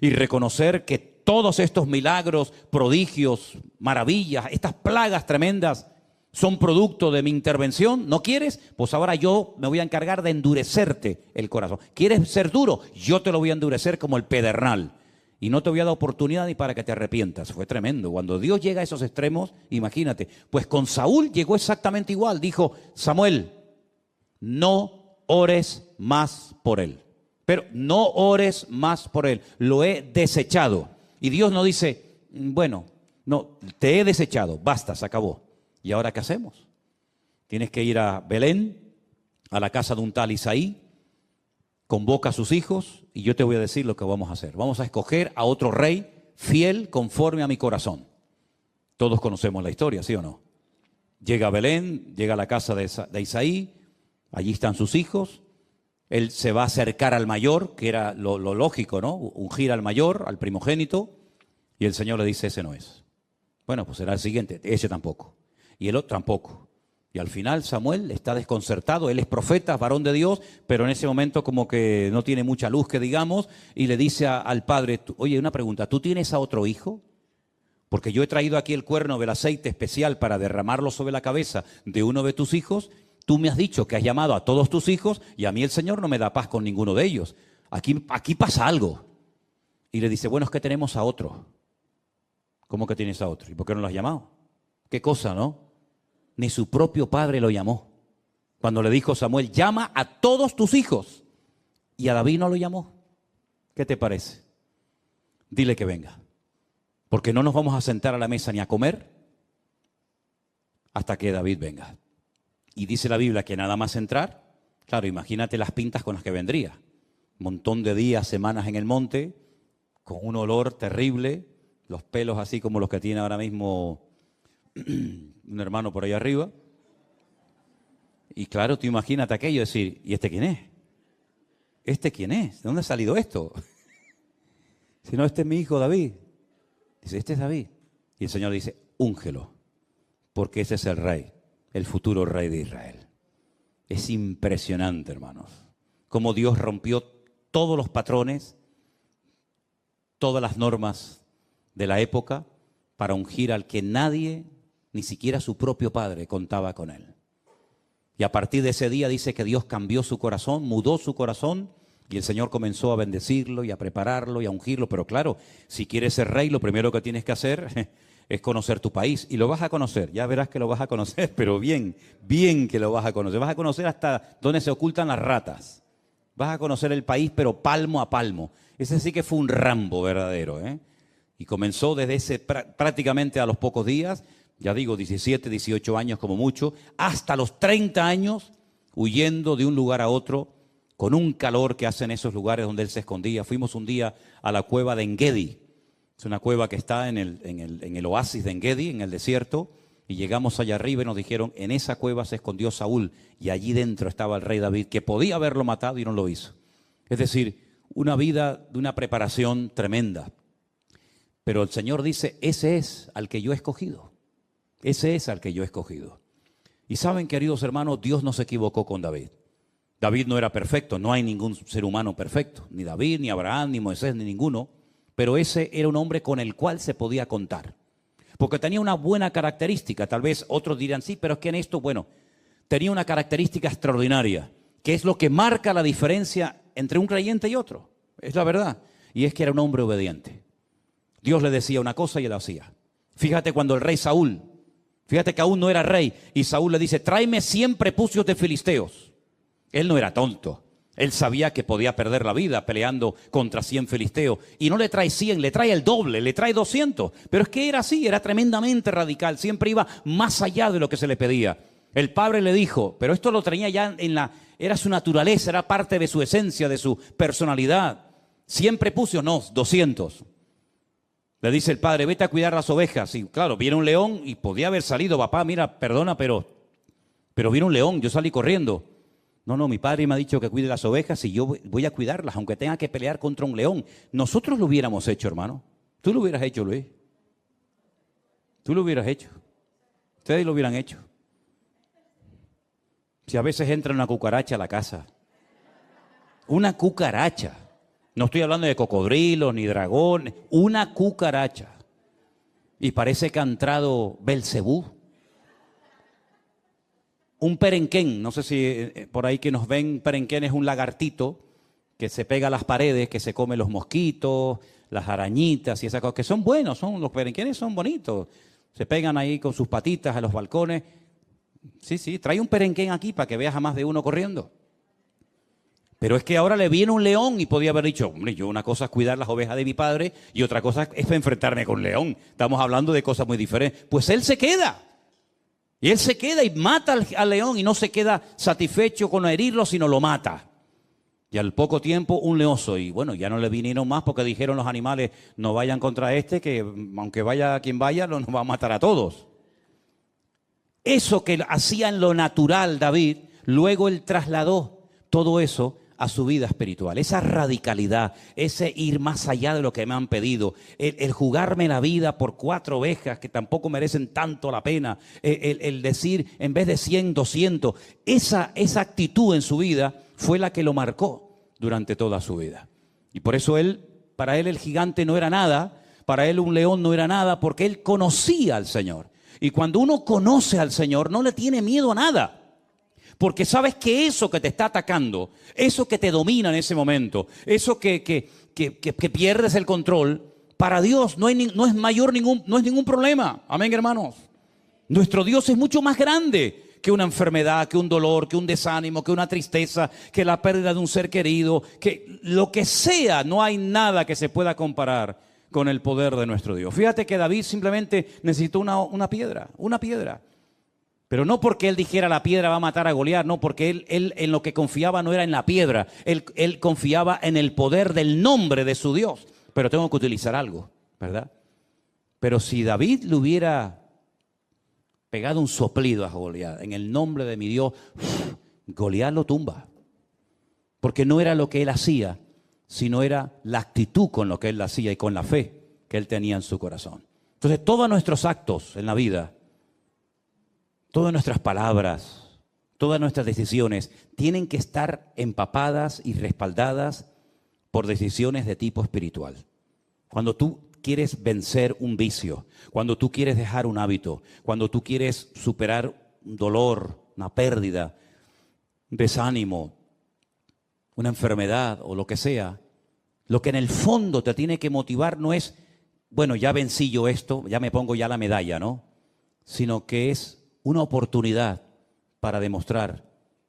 y reconocer que todos estos milagros, prodigios, maravillas, estas plagas tremendas son producto de mi intervención? ¿No quieres? Pues ahora yo me voy a encargar de endurecerte el corazón. ¿Quieres ser duro? Yo te lo voy a endurecer como el pedernal. Y no te voy a dar oportunidad ni para que te arrepientas. Fue tremendo. Cuando Dios llega a esos extremos, imagínate. Pues con Saúl llegó exactamente igual. Dijo, Samuel, no ores más por él. Pero no ores más por él. Lo he desechado. Y Dios no dice, bueno, no, te he desechado. Basta, se acabó. ¿Y ahora qué hacemos? Tienes que ir a Belén, a la casa de un tal Isaí, convoca a sus hijos y yo te voy a decir lo que vamos a hacer. Vamos a escoger a otro rey fiel conforme a mi corazón. Todos conocemos la historia, ¿sí o no? Llega a Belén, llega a la casa de Isaí, allí están sus hijos. Él se va a acercar al mayor, que era lo lógico, ¿no? Ungir al mayor, al primogénito, y el Señor le dice, ese no es. Bueno, pues será el siguiente, ese tampoco. Y el otro tampoco. Y al final Samuel está desconcertado, él es profeta, varón de Dios, pero en ese momento como que no tiene mucha luz que digamos, y le dice al padre, oye, una pregunta, ¿tú tienes a otro hijo? Porque yo he traído aquí el cuerno del aceite especial para derramarlo sobre la cabeza de uno de tus hijos. Tú me has dicho que has llamado a todos tus hijos y a mí el Señor no me da paz con ninguno de ellos. Aquí pasa algo. Y le dice, bueno, es que tenemos a otro. ¿Cómo que tienes a otro? ¿Y por qué no lo has llamado? ¿Qué cosa, no? Ni su propio padre lo llamó. Cuando le dijo Samuel, llama a todos tus hijos. Y a David no lo llamó. ¿Qué te parece? Dile que venga. Porque no nos vamos a sentar a la mesa ni a comer hasta que David venga. Y dice la Biblia que nada más entrar, claro, imagínate las pintas con las que vendría. Un montón de días, semanas en el monte, con un olor terrible, los pelos así como los que tiene ahora mismo un hermano por ahí arriba. Y claro, tú imagínate aquello, decir, ¿y este quién es? ¿Este quién es? ¿De dónde ha salido esto? Si no, este es mi hijo David. Dice, este es David. Y el Señor dice, úngelo, porque ese es el rey, el futuro rey de Israel. Es impresionante, hermanos, cómo Dios rompió todos los patrones, todas las normas de la época para ungir al que nadie, ni siquiera su propio padre, contaba con él. Y a partir de ese día dice que Dios cambió su corazón, mudó su corazón, y el Señor comenzó a bendecirlo y a prepararlo y a ungirlo. Pero claro, si quieres ser rey, lo primero que tienes que hacer es conocer tu país. Y lo vas a conocer, ya verás que lo vas a conocer, pero bien, bien que lo vas a conocer. Vas a conocer hasta dónde se ocultan las ratas. Vas a conocer el país, pero palmo a palmo. Ese sí que fue un Rambo verdadero, ¿eh? Y comenzó desde prácticamente a los pocos días, ya digo, 17, 18 años como mucho, hasta los 30 años, huyendo de un lugar a otro, con un calor que hacen esos lugares donde él se escondía. Fuimos un día a la cueva de Engedi. Es una cueva que está en el oasis de Engedi, en el desierto, y llegamos allá arriba y nos dijeron, en esa cueva se escondió Saúl, y allí dentro estaba el rey David, que podía haberlo matado y no lo hizo. Es decir, una vida de una preparación tremenda. Pero el Señor dice, ese es al que yo he escogido. Ese es al que yo he escogido. Y saben, queridos hermanos, Dios no se equivocó con David. David no era perfecto, no hay ningún ser humano perfecto, ni David, ni Abraham, ni Moisés, ni ninguno, pero ese era un hombre con el cual se podía contar, porque tenía una buena característica. Tal vez otros dirán, sí, pero es que en esto, bueno, tenía una característica extraordinaria, que es lo que marca la diferencia entre un creyente y otro, es la verdad, y es que era un hombre obediente. Dios le decía una cosa y él hacía. Fíjate cuando el rey Saúl, fíjate que aún no era rey, y Saúl le dice, tráeme 100 prepucios de filisteos. Él no era tonto. Él sabía que podía perder la vida peleando contra 100 filisteos. Y no le trae 100, le trae el doble, le trae 200. Pero es que era así, era tremendamente radical. Siempre iba más allá de lo que se le pedía. El padre le dijo, pero esto lo tenía ya era su naturaleza, era parte de su esencia, de su personalidad. 100 prepucios, no, 200. Le dice el padre, vete a cuidar las ovejas. Y claro, viene un león y podía haber salido, papá, mira, perdona, pero viene un león, yo salí corriendo. No, mi padre me ha dicho que cuide las ovejas y yo voy a cuidarlas, aunque tenga que pelear contra un león. Nosotros lo hubiéramos hecho, hermano. Tú lo hubieras hecho, Luis. Tú lo hubieras hecho. Ustedes lo hubieran hecho. Si a veces entra una cucaracha a la casa. Una cucaracha. No estoy hablando de cocodrilos ni dragones. Una cucaracha. Y parece que ha entrado Belcebú. Un perenquén. No sé si por ahí que nos ven, perenquén es un lagartito que se pega a las paredes, que se come los mosquitos, las arañitas y esas cosas, que son buenos, los perenquenes son bonitos. Se pegan ahí con sus patitas a los balcones. Sí, trae un perenquén aquí para que veas a más de uno corriendo. Pero es que ahora le viene un león y podía haber dicho, hombre, yo una cosa es cuidar las ovejas de mi padre y otra cosa es enfrentarme con un león. Estamos hablando de cosas muy diferentes. Pues él se queda. Y él se queda y mata al león y no se queda satisfecho con herirlo, sino lo mata. Y al poco tiempo un leoso. Y bueno, ya no le vinieron más porque dijeron los animales, no vayan contra este, que aunque vaya quien vaya, nos va a matar a todos. Eso que hacía en lo natural David, luego él trasladó todo eso a su vida espiritual. Esa radicalidad, ese ir más allá de lo que me han pedido, el jugarme la vida por 4 ovejas que tampoco merecen tanto la pena, el decir en vez de 100, 200, esa actitud en su vida fue la que lo marcó durante toda su vida. Y por eso para él el gigante no era nada, para él un león no era nada, porque él conocía al Señor. Y cuando uno conoce al Señor, no le tiene miedo a nada. Porque sabes que eso que te está atacando, eso que te domina en ese momento, eso que pierdes el control, para Dios no es ningún problema. Amén, hermanos. Nuestro Dios es mucho más grande que una enfermedad, que un dolor, que un desánimo, que una tristeza, que la pérdida de un ser querido, que lo que sea, no hay nada que se pueda comparar con el poder de nuestro Dios. Fíjate que David simplemente necesitó una piedra. Pero no porque él dijera la piedra va a matar a Goliat, no, porque él en lo que confiaba no era en la piedra, él confiaba en el poder del nombre de su Dios. Pero tengo que utilizar algo, ¿verdad? Pero si David le hubiera pegado un soplido a Goliat, en el nombre de mi Dios, Goliat lo tumba. Porque no era lo que él hacía, sino era la actitud con lo que él hacía y con la fe que él tenía en su corazón. Entonces, todos nuestros actos en la vida, todas nuestras palabras, todas nuestras decisiones tienen que estar empapadas y respaldadas por decisiones de tipo espiritual. Cuando tú quieres vencer un vicio, cuando tú quieres dejar un hábito, cuando tú quieres superar un dolor, una pérdida, un desánimo, una enfermedad o lo que sea, lo que en el fondo te tiene que motivar no es, bueno, ya vencí yo esto, ya me pongo ya la medalla, ¿no? Sino que es una oportunidad para demostrar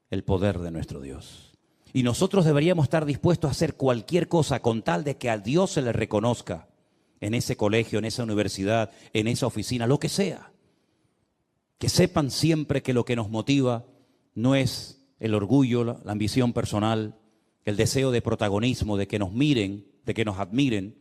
el poder de nuestro Dios. Y nosotros deberíamos estar dispuestos a hacer cualquier cosa con tal de que a Dios se le reconozca en ese colegio, en esa universidad, en esa oficina, lo que sea. Que sepan siempre que lo que nos motiva no es el orgullo, la ambición personal, el deseo de protagonismo, de que nos miren, de que nos admiren,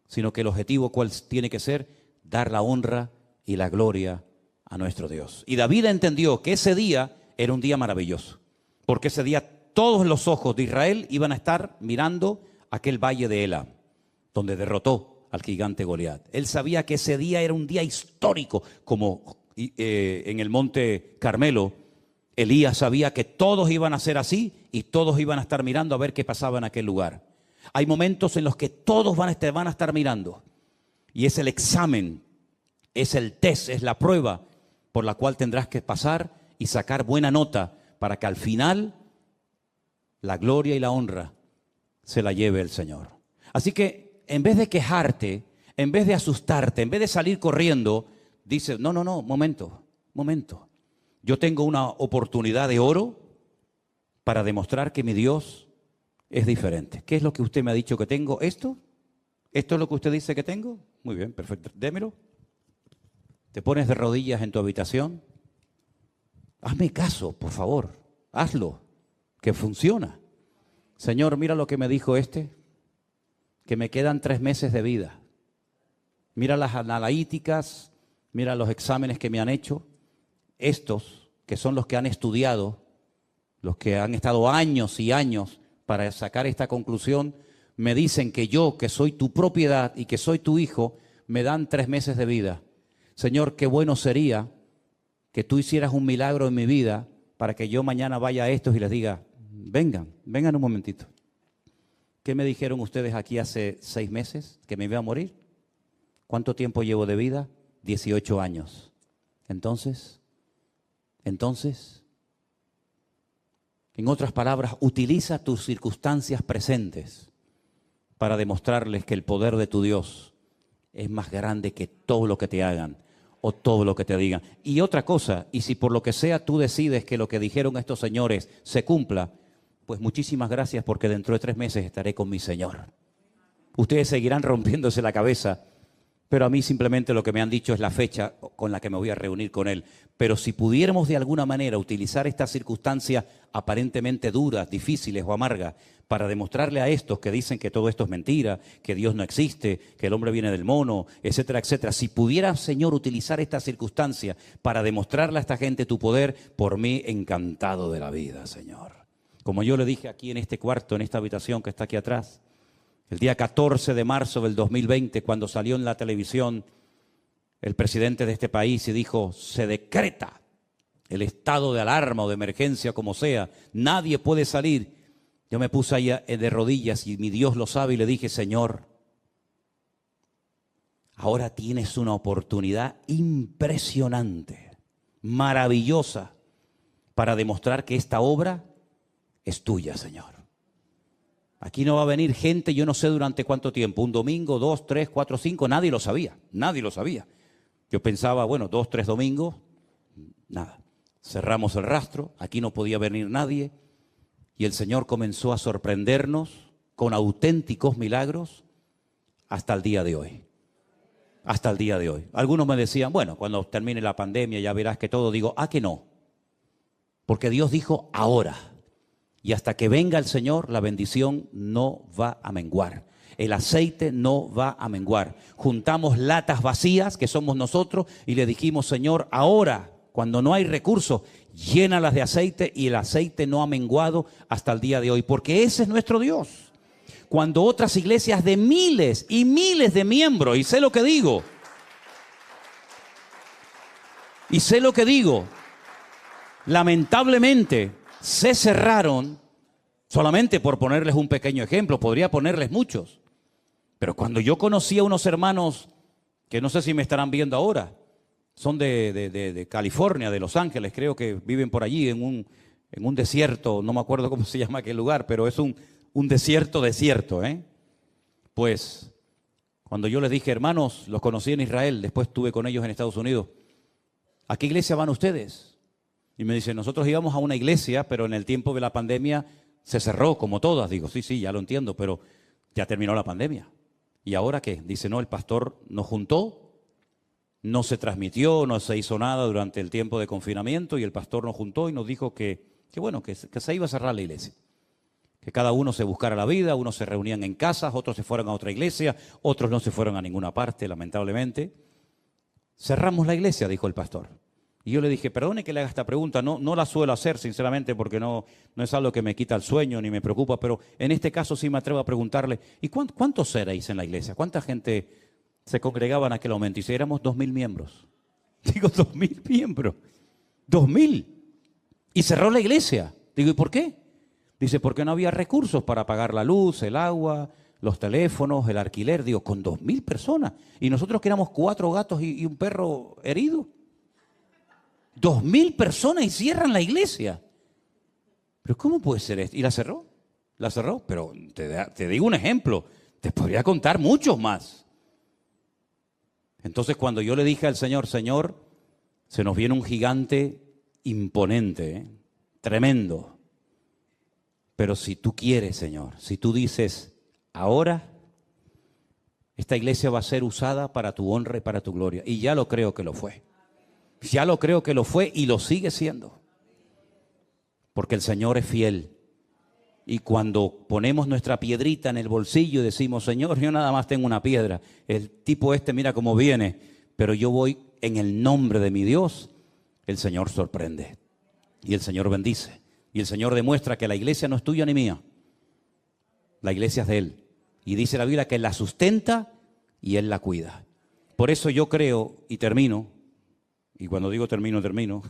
sino que el objetivo cuál tiene que ser, dar la honra y la gloria a nuestro Dios. Y David entendió que ese día era un día maravilloso, porque ese día todos los ojos de Israel iban a estar mirando aquel valle de Elam, donde derrotó al gigante Goliat. Él sabía que ese día era un día histórico, como en el monte Carmelo, Elías sabía que todos iban a ser así y todos iban a estar mirando a ver qué pasaba en aquel lugar. Hay momentos en los que todos van a estar mirando y es el examen, es el test, es la prueba por la cual tendrás que pasar y sacar buena nota para que al final la gloria y la honra se la lleve el Señor. Así que en vez de quejarte, en vez de asustarte, en vez de salir corriendo, dice, no, momento. Yo tengo una oportunidad de oro para demostrar que mi Dios es diferente. ¿Qué es lo que usted me ha dicho que tengo? ¿Esto? ¿Esto es lo que usted dice que tengo? Muy bien, perfecto. Démelo. Te pones de rodillas en tu habitación. Hazme caso, por favor. Hazlo, que funciona. Señor, mira lo que me dijo que me quedan 3 meses de vida. Mira las analíticas, mira los exámenes que me han hecho. Estos, que son los que han estudiado, los que han estado años y años para sacar esta conclusión, me dicen que yo, que soy tu propiedad y que soy tu hijo, me dan 3 meses de vida. Señor, qué bueno sería que tú hicieras un milagro en mi vida para que yo mañana vaya a estos y les diga, vengan un momentito. ¿Qué me dijeron ustedes aquí hace 6 meses? ¿Que me iba a morir? ¿Cuánto tiempo llevo de vida? 18 años. Entonces, en otras palabras, utiliza tus circunstancias presentes para demostrarles que el poder de tu Dios es más grande que todo lo que te hagan o todo lo que te digan. Y otra cosa, y si por lo que sea tú decides que lo que dijeron estos señores se cumpla, pues muchísimas gracias, porque dentro de 3 meses estaré con mi Señor. Ustedes seguirán rompiéndose la cabeza, pero a mí simplemente lo que me han dicho es la fecha con la que me voy a reunir con Él. Pero si pudiéramos de alguna manera utilizar estas circunstancias aparentemente duras, difíciles o amargas, para demostrarle a estos que dicen que todo esto es mentira, que Dios no existe, que el hombre viene del mono, etcétera, etcétera. Si pudieras, Señor, utilizar estas circunstancias para demostrarle a esta gente tu poder, por mí encantado de la vida, Señor. Como yo le dije aquí en este cuarto, en esta habitación que está aquí atrás, el día 14 de marzo del 2020, cuando salió en la televisión el presidente de este país y dijo, se decreta el estado de alarma o de emergencia, como sea, nadie puede salir. Yo me puse ahí de rodillas y mi Dios lo sabe y le dije, Señor, ahora tienes una oportunidad impresionante, maravillosa, para demostrar que esta obra es tuya, Señor. Aquí no va a venir gente, yo no sé durante cuánto tiempo, un domingo, 2, 3, 4, 5, nadie lo sabía. Yo pensaba, bueno, 2, 3 domingos, nada. Cerramos el rastro, aquí no podía venir nadie y el Señor comenzó a sorprendernos con auténticos milagros hasta el día de hoy. Hasta el día de hoy. Algunos me decían, bueno, cuando termine la pandemia ya verás que todo. Digo, que no. Porque Dios dijo ahora. Y hasta que venga el Señor, la bendición no va a menguar. El aceite no va a menguar. Juntamos latas vacías, que somos nosotros, y le dijimos, Señor, ahora, cuando no hay recursos, llénalas de aceite, y el aceite no ha menguado hasta el día de hoy. Porque ese es nuestro Dios. Cuando otras iglesias de miles y miles de miembros, y sé lo que digo, lamentablemente se cerraron, solamente por ponerles un pequeño ejemplo, podría ponerles muchos. Pero cuando yo conocí a unos hermanos, que no sé si me estarán viendo ahora, son de California, de Los Ángeles, creo que viven por allí en un desierto, no me acuerdo cómo se llama aquel lugar, pero es un desierto, Pues cuando yo les dije, hermanos, los conocí en Israel, después estuve con ellos en Estados Unidos, ¿a qué iglesia van ustedes? Y me dicen, nosotros íbamos a una iglesia, pero en el tiempo de la pandemia se cerró, como todas. Digo, sí, ya lo entiendo, pero ya terminó la pandemia. ¿Y ahora qué? Dice, no, el pastor nos juntó, no se transmitió, no se hizo nada durante el tiempo de confinamiento, y el pastor nos juntó y nos dijo que se iba a cerrar la iglesia. Que cada uno se buscara la vida, unos se reunían en casas, otros se fueron a otra iglesia, otros no se fueron a ninguna parte, lamentablemente. Cerramos la iglesia, dijo el pastor. Y yo le dije, perdone que le haga esta pregunta, no la suelo hacer sinceramente porque no es algo que me quita el sueño ni me preocupa, pero en este caso sí me atrevo a preguntarle, ¿y cuántos erais en la iglesia? ¿Cuánta gente se congregaba en aquel momento? Y si éramos 2.000 miembros. Digo, 2.000 miembros. 2.000. Y cerró la iglesia. Digo, ¿y por qué? Dice, porque no había recursos para pagar la luz, el agua, los teléfonos, el alquiler. Digo, con 2.000 personas. Y nosotros que éramos 4 gatos y un perro herido. 2.000 personas y cierran la iglesia. ¿Pero cómo puede ser esto? ¿Y la cerró? La cerró, pero te digo un ejemplo. Te podría contar muchos más. Entonces cuando yo le dije al Señor, Señor, se nos viene un gigante imponente, tremendo. Pero si tú quieres, Señor, si tú dices, ahora esta iglesia va a ser usada para tu honra y para tu gloria. Y ya lo creo que lo fue. Ya lo creo que lo fue y lo sigue siendo. Porque el Señor es fiel. Y cuando ponemos nuestra piedrita en el bolsillo y decimos, Señor, yo nada más tengo una piedra. El tipo mira cómo viene, pero yo voy en el nombre de mi Dios. El Señor sorprende. Y el Señor bendice. Y el Señor demuestra que la iglesia no es tuya ni mía. La iglesia es de Él. Y dice la Biblia que Él la sustenta y Él la cuida. Por eso yo creo, y termino, y cuando digo termino,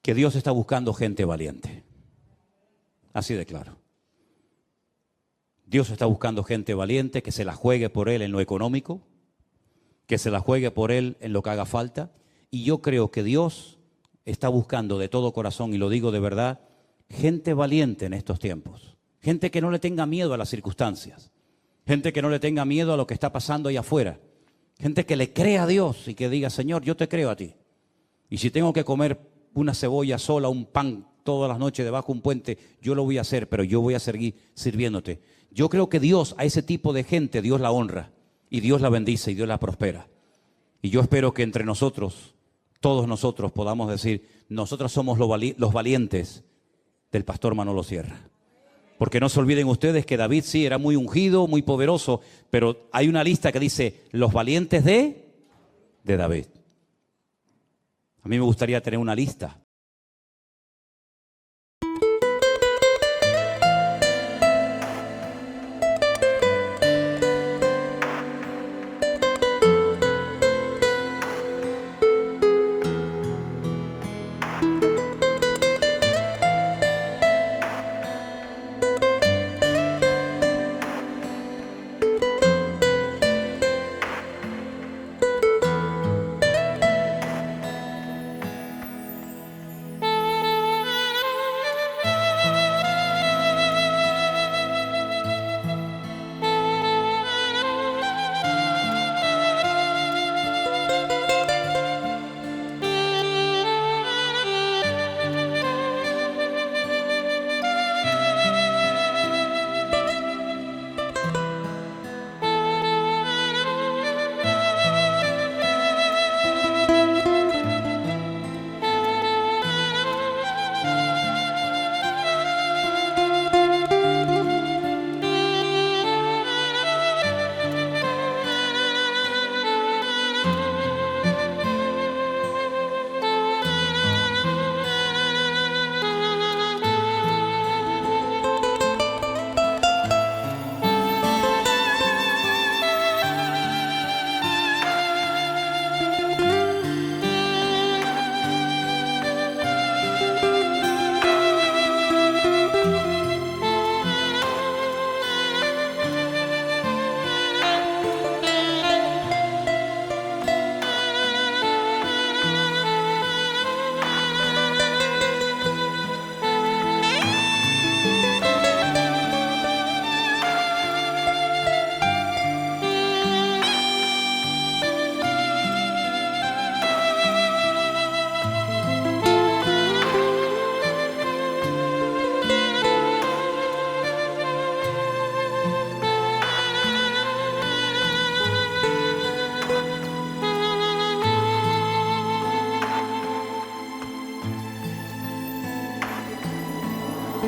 que Dios está buscando gente valiente. Así de claro. Dios está buscando gente valiente que se la juegue por Él en lo económico, que se la juegue por Él en lo que haga falta. Y yo creo que Dios está buscando de todo corazón, y lo digo de verdad, gente valiente en estos tiempos. Gente que no le tenga miedo a las circunstancias. Gente que no le tenga miedo a lo que está pasando ahí afuera. Gente que le crea a Dios y que diga, Señor, yo te creo a ti. Y si tengo que comer una cebolla sola, un pan todas las noches debajo de un puente, yo lo voy a hacer, pero yo voy a seguir sirviéndote. Yo creo que Dios, a ese tipo de gente, Dios la honra. Y Dios la bendice y Dios la prospera. Y yo espero que entre nosotros, todos nosotros podamos decir, nosotros somos los valientes del pastor Manolo Sierra. Porque no se olviden ustedes que David sí era muy ungido, muy poderoso, pero hay una lista que dice los valientes de David. A mí me gustaría tener una lista.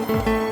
Thank you.